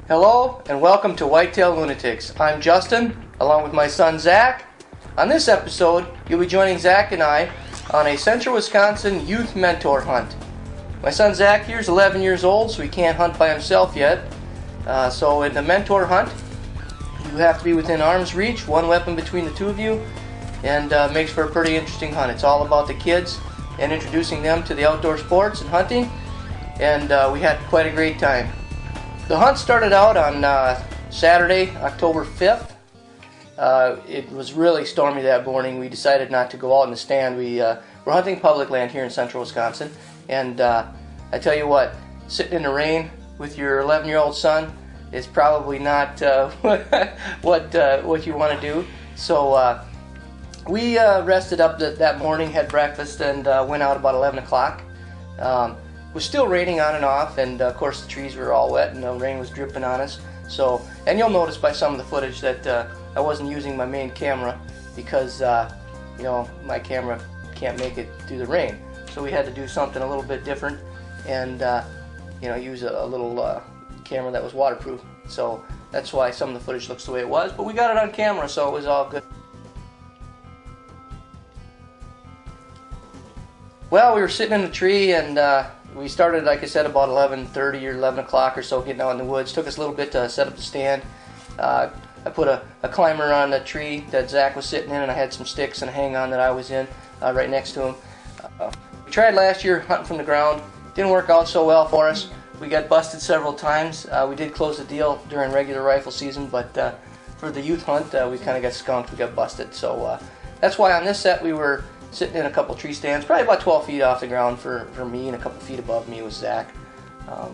Hello and welcome to Whitetail Lunatics. I'm Justin, along with my son Zack. On this episode, you'll be joining Zack and I on a Central Wisconsin Youth Mentor hunt. My son Zack here is 11 years old, so he can't hunt by himself yet. So in the mentor hunt, you have to be within arm's reach, one weapon between the two of you, and makes for a pretty interesting hunt. It's all about the kids and introducing them to the outdoor sports and hunting, and we had quite a great time. The hunt started out on Saturday, October 5th. It was really stormy that morning. We decided not to go out in the stand. We're hunting public land here in central Wisconsin, and I tell you what, sitting in the rain with your 11-year-old son is probably not what you want to do. So we rested up that morning, had breakfast, and went out about 11 o'clock. It was still raining on and off, and of course the trees were all wet and the rain was dripping on us. So, and you'll notice by some of the footage that I wasn't using my main camera because you know, my camera can't make it through the rain. So we had to do something a little bit different, and you know, use a little camera that was waterproof. So that's why some of the footage looks the way it was. But we got it on camera, so it was all good. Well, we were sitting in the tree, and we started, like I said, about 11:30 or 11 o'clock or so, getting out in the woods. Took us a little bit to set up the stand. I put a climber on the tree that Zack was sitting in, and I had some sticks and a hang-on that I was in right next to him. We tried last year hunting from the ground. Didn't work out so well for us. We got busted several times. We did close the deal during regular rifle season, but for the youth hunt, we kind of got skunked. We got busted. So that's why on this set we were sitting in a couple tree stands, probably about 12 feet off the ground for me, and a couple feet above me was Zack.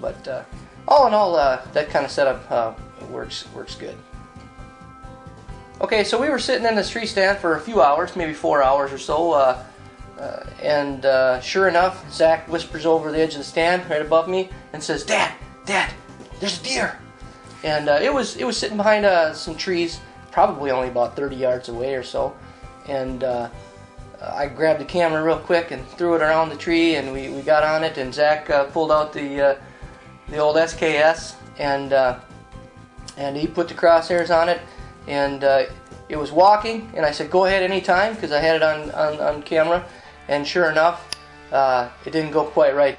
But all in all, that kind of setup works good. Okay, so we were sitting in this tree stand for a few hours, maybe 4 hours or so, and sure enough, Zack whispers over the edge of the stand right above me and says, "Dad, there's a deer!" And it was sitting behind some trees, probably only about 30 yards away or so, and I grabbed the camera real quick and threw it around the tree, and we got on it, and Zack pulled out the old SKS, and he put the crosshairs on it, and it was walking, and I said, "Go ahead anytime," because I had it on camera, and sure enough, it didn't go quite right.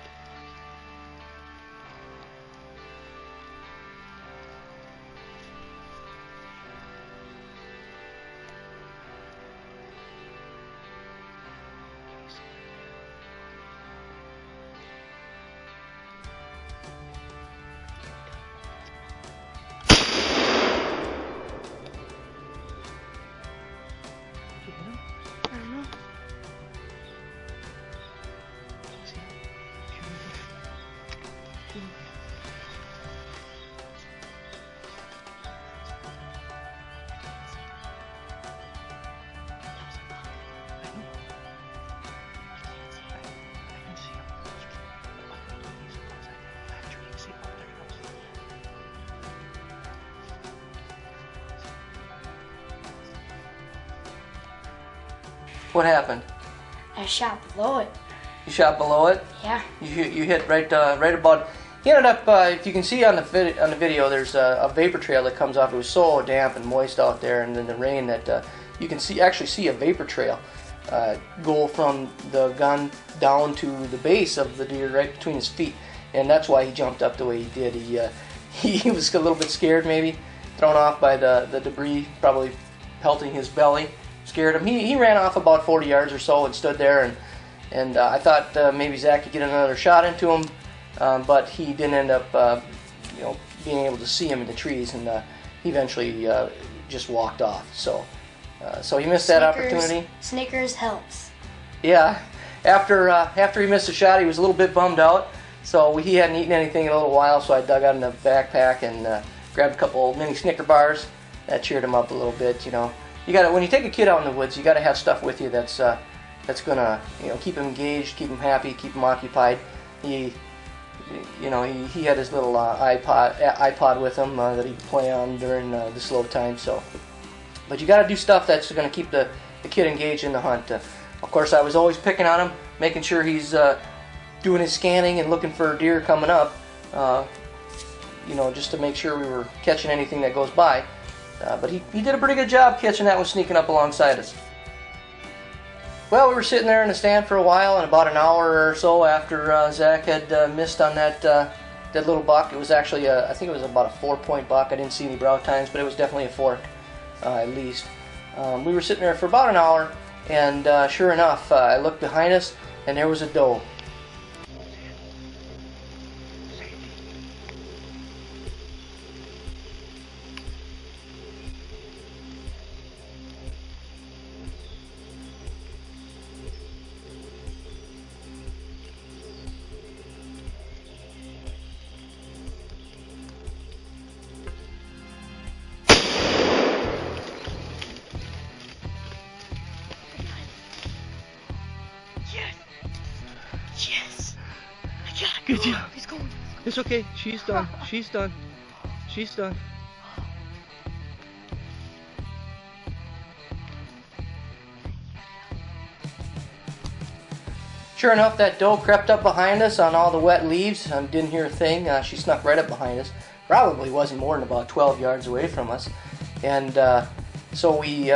What happened? I shot below it. You shot below it? Yeah. You hit right about. He ended up. If you can see on the video, there's a vapor trail that comes off. It was so damp and moist out there, and then the rain that you can actually see a vapor trail go from the gun down to the base of the deer, right between his feet, and that's why he jumped up the way he did. He was a little bit scared, maybe thrown off by the debris, probably pelting his belly. Scared him. He ran off about 40 yards or so and stood there, and I thought maybe Zack could get another shot into him, but he didn't end up you know, being able to see him in the trees, and he eventually just walked off. So he missed that opportunity. Snickers helps. Yeah, after he missed the shot, he was a little bit bummed out. So he hadn't eaten anything in a little while, so I dug out in the backpack and grabbed a couple mini Snicker bars. That cheered him up a little bit, you know. You got when you take a kid out in the woods, you got to have stuff with you that's gonna, you know, keep him engaged, keep him happy, keep him occupied. He had his little iPod with him that he could play on during the slow time. So, but you got to do stuff that's gonna keep the kid engaged in the hunt. Of course, I was always picking on him, making sure he's doing his scanning and looking for deer coming up. just to make sure we were catching anything that goes by. But he did a pretty good job catching that one sneaking up alongside us. Well, we were sitting there in the stand for a while, and about an hour or so after Zach had missed on that little buck. It was actually, I think it was about a 4-point buck. I didn't see any brow tines, but it was definitely a fork, at least. We were sitting there for about an hour, and sure enough, I looked behind us, and there was a doe. Yes! I got it. Good job. He's going. It's okay. She's done. She's done. She's done. Sure enough, that doe crept up behind us on all the wet leaves. Didn't hear a thing. She snuck right up behind us. Probably wasn't more than about 12 yards away from us. And so we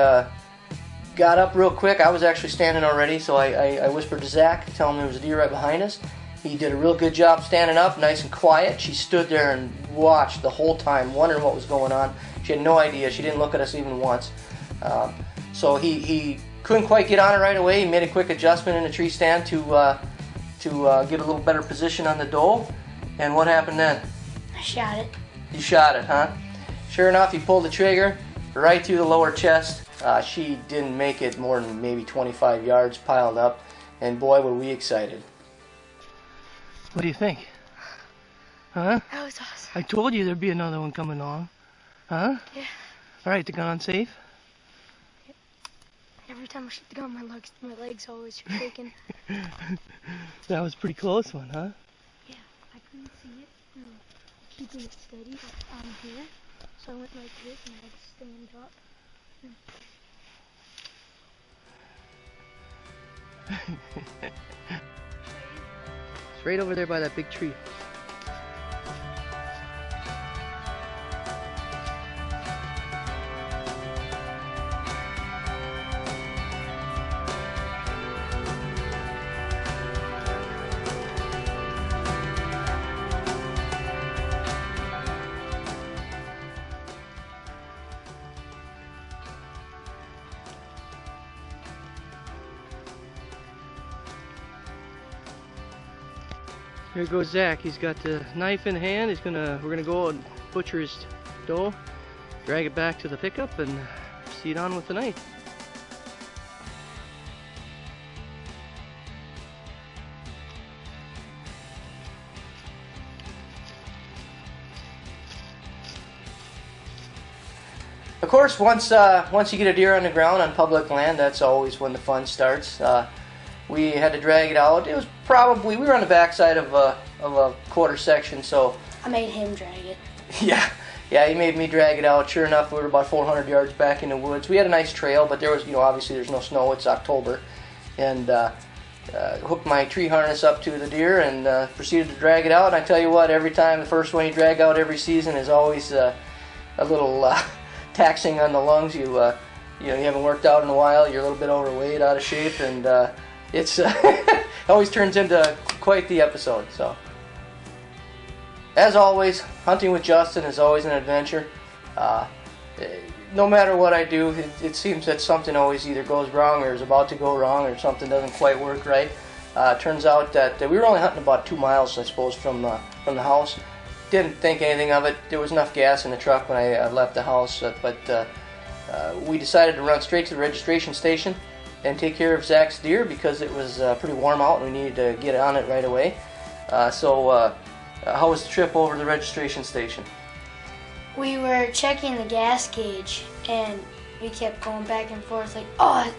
got up real quick. I was actually standing already, so I whispered to Zach, telling him there was a deer right behind us. He did a real good job standing up, nice and quiet. She stood there and watched the whole time, wondering what was going on. She had no idea. She didn't look at us even once. So he couldn't quite get on it right away. He made a quick adjustment in the tree stand to get a little better position on the doe. And what happened then? I shot it. You shot it, huh? Sure enough, he pulled the trigger right through the lower chest. She didn't make it more than maybe 25 yards piled up. And boy, were we excited. What do you think? Huh? That was awesome. I told you there'd be another one coming along. Huh? Yeah. Alright, the gun on safe? Yep. Every time I shoot the gun, my legs always shaking. That was a pretty close one, huh? Yeah. I couldn't see it. Keeping it steady on here. So I went like this and I had to stand up. It's right over there by that big tree. Here goes Zach. He's got the knife in hand. We're gonna go and butcher his doe, drag it back to the pickup, and proceed on with the night. Of course, once you get a deer on the ground on public land, that's always when the fun starts. We had to drag it out. It was we were on the backside of a quarter section, so. I made him drag it. Yeah, he made me drag it out. Sure enough, we were about 400 yards back in the woods. We had a nice trail, but there was, obviously there's no snow. It's October, and hooked my tree harness up to the deer and proceeded to drag it out. And I tell you what, every time, the first one you drag out every season is always a little taxing on the lungs. You haven't worked out in a while. You're a little bit overweight, out of shape, and it's it always turns into quite the episode. So, as always, hunting with Justin is always an adventure. No matter what I do, it seems that something always either goes wrong or is about to go wrong, or something doesn't quite work right. Turns out that we were only hunting about 2 miles, I suppose, from the house. Didn't think anything of it. There was enough gas in the truck when I left the house, but we decided to run straight to the registration station and take care of Zach's deer because it was pretty warm out and we needed to get on it right away. So how was the trip over to the registration station? We were checking the gas gauge and we kept going back and forth like, oh,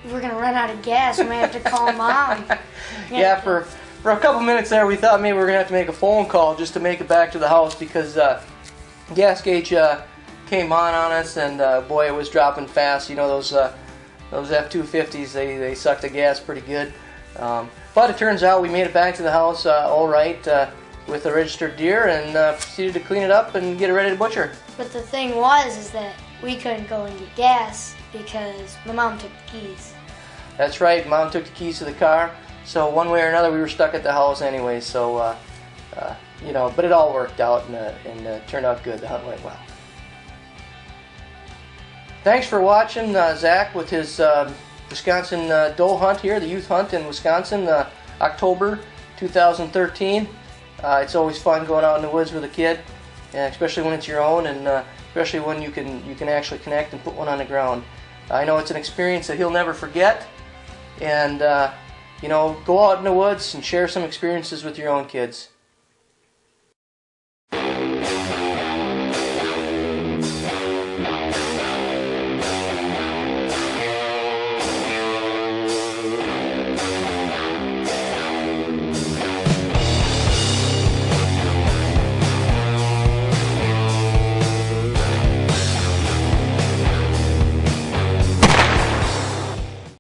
we're going to run out of gas. We might have to call Mom. Yeah, for a couple minutes there we thought maybe we were going to have to make a phone call just to make it back to the house because gas gauge came on us and boy, it was dropping fast. Those F-250s, they suck the gas pretty good. But it turns out we made it back to the house all right. with a registered deer and proceeded to clean it up and get it ready to butcher. But the thing is that we couldn't go and get gas because my mom took the keys. That's right, Mom took the keys to the car, so one way or another we were stuck at the house anyway, so, but it all worked out and turned out good. The hunt went well. Thanks for watching Zach with his Wisconsin doe hunt here, the youth hunt in Wisconsin, October 2013. It's always fun going out in the woods with a kid, and especially when it's your own, and especially when you can actually connect and put one on the ground. I know it's an experience that he'll never forget, and go out in the woods and share some experiences with your own kids.